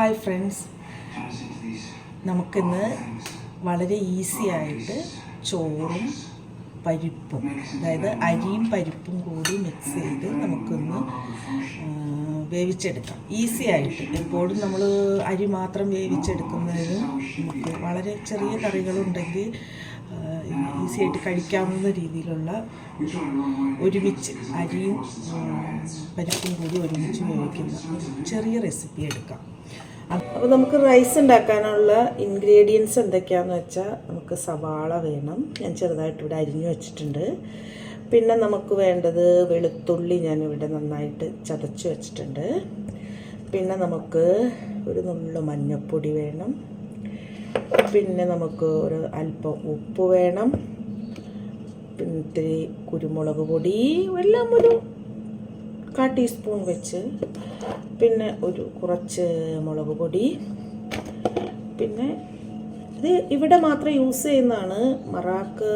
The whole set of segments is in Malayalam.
ഹായ് ഫ്രണ്ട്സ്, നമുക്കിന്ന് വളരെ ഈസി ആയിട്ട് ചോറും പരിപ്പും, അതായത് അരിയും പരിപ്പും കൂടി മിക്സ് ചെയ്ത് നമുക്കൊന്ന് വേവിച്ചെടുക്കാം. ഈസി ആയിട്ട്. എപ്പോഴും നമ്മൾ അരി മാത്രം വേവിച്ചെടുക്കുന്നതിന് നമുക്ക് വളരെ ചെറിയ കറികളുണ്ടെങ്കിൽ ഈസി ആയിട്ട് കഴിക്കാവുന്ന രീതിയിലുള്ള ഒരുമിച്ച് അരിയും പരിപ്പും കൂടി ഒരുമിച്ച് വേവിക്കുന്ന ചെറിയ റെസിപ്പി എടുക്കാം. അപ്പോൾ നമുക്ക് റൈസ് ഉണ്ടാക്കാനുള്ള ഇൻഗ്രീഡിയൻസ് എന്തൊക്കെയാണെന്ന് വെച്ചാൽ, നമുക്ക് സവാള വേണം, ഞാൻ ചെറുതായിട്ട് ഇവിടെ അരിഞ്ഞു വെച്ചിട്ടുണ്ട്. പിന്നെ നമുക്ക് വേണ്ടത് വെളുത്തുള്ളി, ഞാനിവിടെ നന്നായിട്ട് ചതച്ച് വെച്ചിട്ടുണ്ട്. പിന്നെ നമുക്ക് ഒരു നുള്ളു മഞ്ഞൾപ്പൊടി വേണം. പിന്നെ നമുക്ക് ഒരു അല്പം ഉപ്പ് വേണം. പിന്നെ ഇത്തിരി കുരുമുളക് പൊടി, എല്ലാം ഒരു 1/4 ടീസ്പൂൺ വെച്ച്. പിന്നെ കുറച്ച് മുളക് പൊടി. പിന്നെ ഇത് ഇവിടെ മാത്രം യൂസ് ചെയ്യുന്നതാണ്. മറാക്ക്,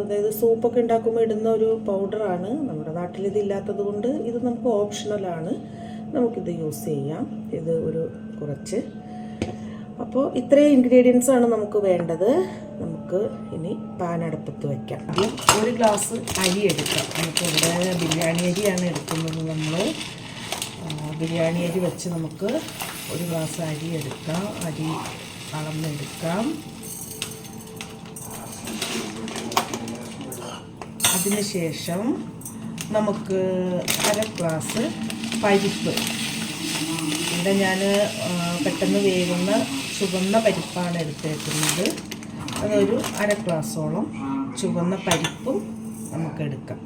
അതായത് സൂപ്പൊക്കെ ഉണ്ടാക്കുമ്പോൾ ഇടുന്ന ഒരു പൗഡറാണ്. നമ്മുടെ നാട്ടിൽ ഇതില്ലാത്തത് കൊണ്ട് ഇത് നമുക്ക് ഓപ്ഷണലാണ്, നമുക്കിത് യൂസ് ചെയ്യാം. ഇത് കുറച്ച്. അപ്പോൾ ഇത്രയും ഇൻഗ്രീഡിയൻസ് ആണ് നമുക്ക് വേണ്ടത്. നമുക്ക് ഇനി പാൻ അടുപ്പത്ത് വയ്ക്കാം. ആദ്യം 1 ഗ്ലാസ് അരി എടുക്കാം. നമുക്കിവിടെ ബിരിയാണി അരിയാണ് എടുക്കുന്നത്. നമ്മൾ ബിരിയാണി അരി വെച്ച് നമുക്ക് 1 ഗ്ലാസ് അരി എടുക്കാം. അരി അളന്നെടുക്കാം. അതിനുശേഷം നമുക്ക് 1/2 ഗ്ലാസ് പരിപ്പ്, ഇവിടെ ഞാൻ പെട്ടെന്ന് വേകുന്ന ചുവന്ന പരിപ്പാണ് എടുത്തേക്കുന്നത്. അതൊരു 1/2 ഗ്ലാസോളം ചുവന്ന പരിപ്പും നമുക്കെടുക്കാം.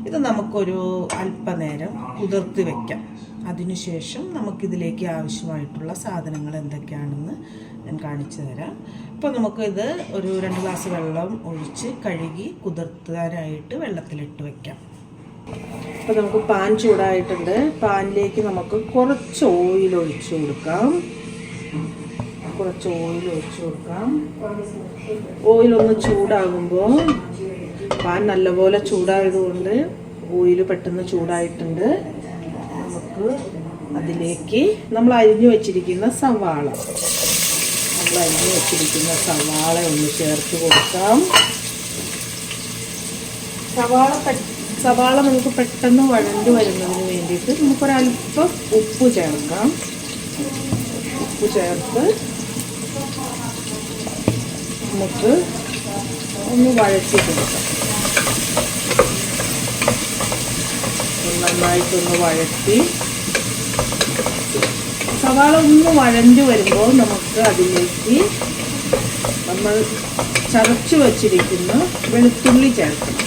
ഇത് നമുക്കൊരു അല്പനേരം കുതിർത്ത് വയ്ക്കാം. അതിനുശേഷം നമുക്കിതിലേക്ക് ആവശ്യമായിട്ടുള്ള സാധനങ്ങൾ എന്തൊക്കെയാണെന്ന് ഞാൻ കാണിച്ചു തരാം. ഇപ്പോൾ നമുക്കിത് ഒരു 2 ഗ്ലാസ് വെള്ളം ഒഴിച്ച് കഴുകി കുതിർത്താനായിട്ട് വെള്ളത്തിലിട്ട് വയ്ക്കാം. അപ്പോൾ നമുക്ക് പാൻ ചൂടായിട്ടുണ്ട്. പാനിലേക്ക് നമുക്ക് കുറച്ച് ഓയിൽ ഒഴിച്ചു കൊടുക്കാം. ഓയിലൊന്ന് ചൂടാകുമ്പോൾ, പാൻ നല്ലപോലെ ചൂടായതുകൊണ്ട് ഓയിൽ പെട്ടെന്ന് ചൂടായിട്ടുണ്ട്. നമുക്ക് അതിലേക്ക് നമ്മൾ അരിഞ്ഞു വെച്ചിരിക്കുന്ന സവാള ഒന്ന് ചേർത്ത് കൊടുക്കാം. സവാള നമുക്ക് പെട്ടെന്ന് വഴണ്ടു വരുന്നതിന് വേണ്ടിയിട്ട് നമുക്കൊരല്പം ഉപ്പ് ചേർക്കാം. ഉപ്പ് ചേർത്ത് നമുക്ക് ഒന്ന് വഴറ്റി കൊടുക്കാം. നന്നായിട്ടൊന്ന് വഴറ്റി സവാള ഒന്ന് വഴഞ്ഞു വരുമ്പോൾ നമുക്ക് അതിലേക്ക് നമ്മൾ ചതച്ചു വച്ചിരിക്കുന്ന വെളുത്തുള്ളി ചേർക്കണം.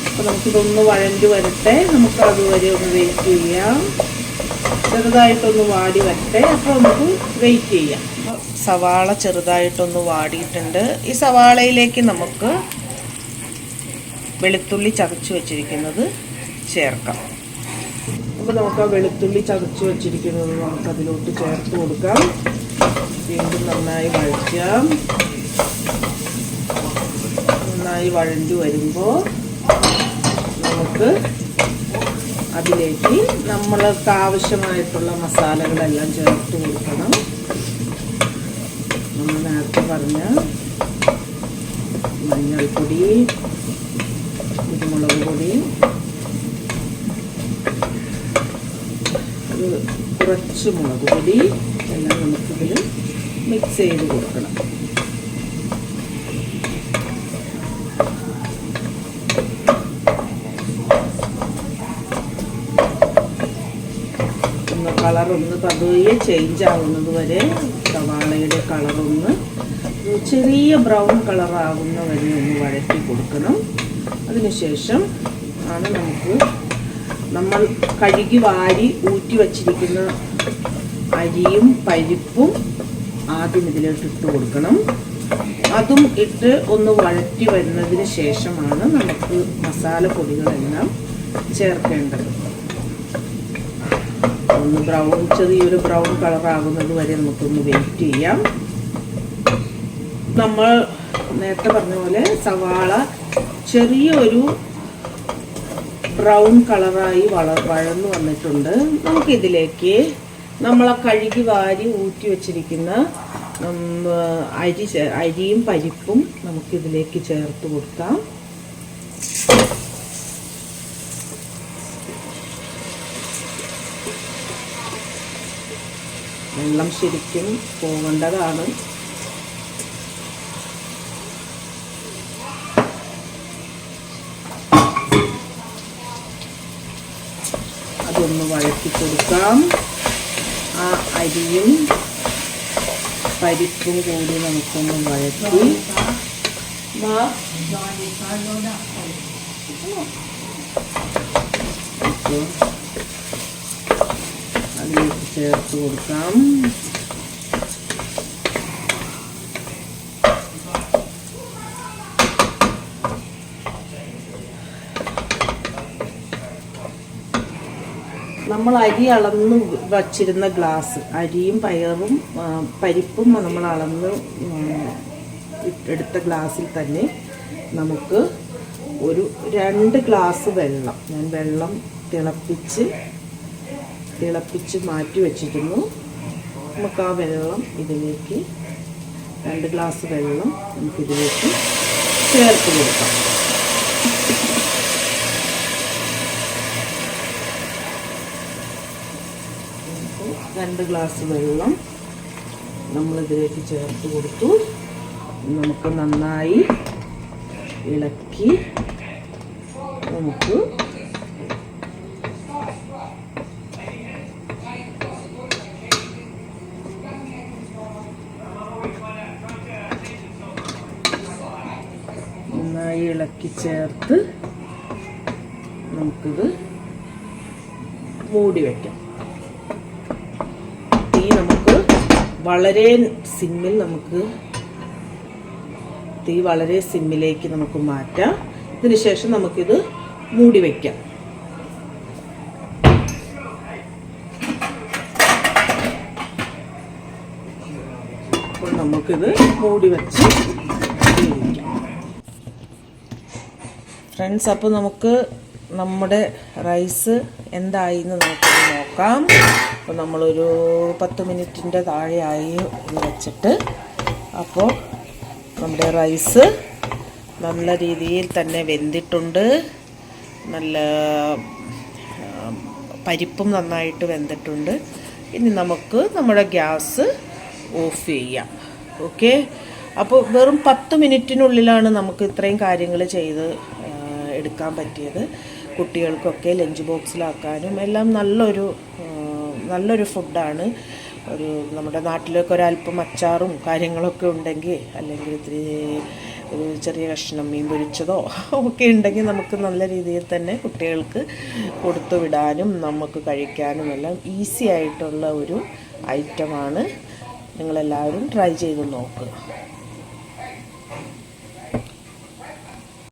അപ്പോൾ നമുക്കിതൊന്ന് വഴഞ്ഞു വരട്ടെ. നമുക്ക് അതുവരെ ഒന്ന് വെയിറ്റ് ചെയ്യാം. ചെറുതായിട്ടൊന്ന് വാടി വരട്ടെ. അപ്പോൾ നമുക്ക് വെയിറ്റ് ചെയ്യാം. സവാള ചെറുതായിട്ടൊന്ന് വാടിയിട്ടുണ്ട്. ഈ സവാളയിലേക്ക് നമുക്ക് വെളുത്തുള്ളി ചതച്ച് വെച്ചിരിക്കുന്നത് ചേർക്കാം. അപ്പോൾ നമുക്ക് ആ വെളുത്തുള്ളി ചതച്ച് വെച്ചിരിക്കുന്നത് നമുക്കതിലോട്ട് ചേർത്ത് കൊടുക്കാം. വീണ്ടും നന്നായി വഴറ്റാം. നന്നായി വഴണ്ടു വരുമ്പോൾ നമുക്ക് അതിലേക്ക് നമ്മൾക്ക് ആവശ്യമായിട്ടുള്ള മസാലകളെല്ലാം ചേർത്ത് കൊടുക്കണം. നമ്മൾ നേരത്തെ പറഞ്ഞ മഞ്ഞൾപ്പൊടി, കുരുമുളക് പൊടി, കുറച്ച് മുളക് പൊടി എല്ലാം നമുക്കിതിൽ മിക്സ് ചെയ്ത് കൊടുക്കണം. കളറൊന്ന് പതുയെ ചേഞ്ച് ആവുന്നത് വരെ, സവാളയുടെ കളറൊന്ന് ചെറിയ ബ്രൗൺ കളറാകുന്ന വരെ ഒന്ന് വഴറ്റി കൊടുക്കണം. അതിനുശേഷം ആണ് നമ്മൾ കഴുകി വാരി ഊറ്റി വച്ചിരിക്കുന്ന അരിയും പരിപ്പും ആദ്യം ഇതിലോട്ട് ഇട്ട് കൊടുക്കണം. അതും ഇട്ട് ഒന്ന് വഴറ്റി വരുന്നതിന് ശേഷമാണ് നമുക്ക് മസാലപ്പൊടികളെല്ലാം ചേർക്കേണ്ടത്. ഒന്ന് ചെറിയൊരു ബ്രൗൺ കളറാകുന്നത് വരെ നമുക്കൊന്ന് വെയിറ്റ് ചെയ്യാം. നമ്മൾ നേരത്തെ പറഞ്ഞ പോലെ സവാള ചെറിയൊരു ബ്രൗൺ കളറായി വഴന്നു വന്നിട്ടുണ്ട്. നമുക്കിതിലേക്ക് നമ്മളെ കഴുകി വാരി ഊറ്റി വെച്ചിരിക്കുന്ന അരിയും പരിപ്പും നമുക്കിതിലേക്ക് ചേർത്ത് കൊടുക്കാം. വെള്ളം ശരിക്കും പോകേണ്ടതാണ്. അതൊന്ന് വഴറ്റി കൊടുക്കാം. ആ അരിയും പരിപ്പും കൂടി നമുക്കൊന്ന് വഴറ്റി അതിലേക്ക് ചേർത്ത് കൊടുക്കാം. നമ്മൾ അരി അളന്ന് വച്ചിരുന്ന ഗ്ലാസ്, അരിയും പരിപ്പും നമ്മൾ അളന്ന് എടുത്ത ഗ്ലാസ്സിൽ തന്നെ നമുക്ക് ഒരു 2 ഗ്ലാസ് വെള്ളം, ഞാൻ വെള്ളം തിളപ്പിച്ച് മാറ്റി വച്ചിരുന്നു. നമുക്ക് ആ വെള്ളം ഇതിലേക്ക് 2 ഗ്ലാസ് വെള്ളം നമുക്കിതിലേക്ക് ചേർത്ത് കൊടുക്കാം. രണ്ട് ഗ്ലാസ് വെള്ളം നമ്മളിതിലേക്ക് ചേർത്ത് കൊടുത്തു. നമുക്ക് നന്നായി ഇളക്കി നമുക്ക് നന്നായി ഇളക്കി ചേർത്ത് നമുക്കിത് മൂടി വയ്ക്കാം. തീ നമുക്ക് വളരെ സിമ്മിലേക്ക് നമുക്ക് മാറ്റാം. ഇതിന് ശേഷം നമുക്കിത് മൂടി വയ്ക്കാം. അപ്പോൾ നമുക്കിത് മൂടി വെച്ച് വേവിക്കാം. ഫ്രണ്ട്സ്, അപ്പോൾ നമുക്ക് നമ്മുടെ റൈസ് എന്തായി എന്ന് നമുക്ക് നോക്കാം. അപ്പോൾ നമ്മളൊരു 10 മിനിറ്റിൻ്റെ താഴെയായി വെച്ചിട്ട്, അപ്പോൾ നമ്മുടെ റൈസ് നല്ല രീതിയിൽ തന്നെ വെന്തിട്ടുണ്ട്. നല്ല പരിപ്പും നന്നായിട്ട് വെന്തിട്ടുണ്ട്. ഇനി നമുക്ക് നമ്മുടെ ഗ്യാസ് ഓഫ് ചെയ്യാം. ഓക്കെ, അപ്പോൾ വെറും 10 മിനിറ്റിനുള്ളിലാണ് നമുക്ക് ഇത്രയും കാര്യങ്ങൾ ചെയ്ത് എടുക്കാൻ പറ്റിയത്. കുട്ടികൾക്കൊക്കെ ലഞ്ച് ബോക്സിലാക്കാനും എല്ലാം നല്ലൊരു ഫുഡാണ്. നമ്മുടെ നാട്ടിലൊക്കെ ഒരല്പം അച്ചാറും കാര്യങ്ങളൊക്കെ ഉണ്ടെങ്കിൽ, അല്ലെങ്കിൽ ഒരു ചെറിയ കഷ്ണം മീൻ പൊരിച്ചതോ ഒക്കെ ഉണ്ടെങ്കിൽ നമുക്ക് നല്ല രീതിയിൽ തന്നെ കുട്ടികൾക്ക് കൊടുത്തു വിടാനും നമുക്ക് കഴിക്കാനും എല്ലാം ഈസി ആയിട്ടുള്ള ഒരു ഐറ്റമാണ്. നിങ്ങളെല്ലാവരും ട്രൈ ചെയ്ത് നോക്കുക.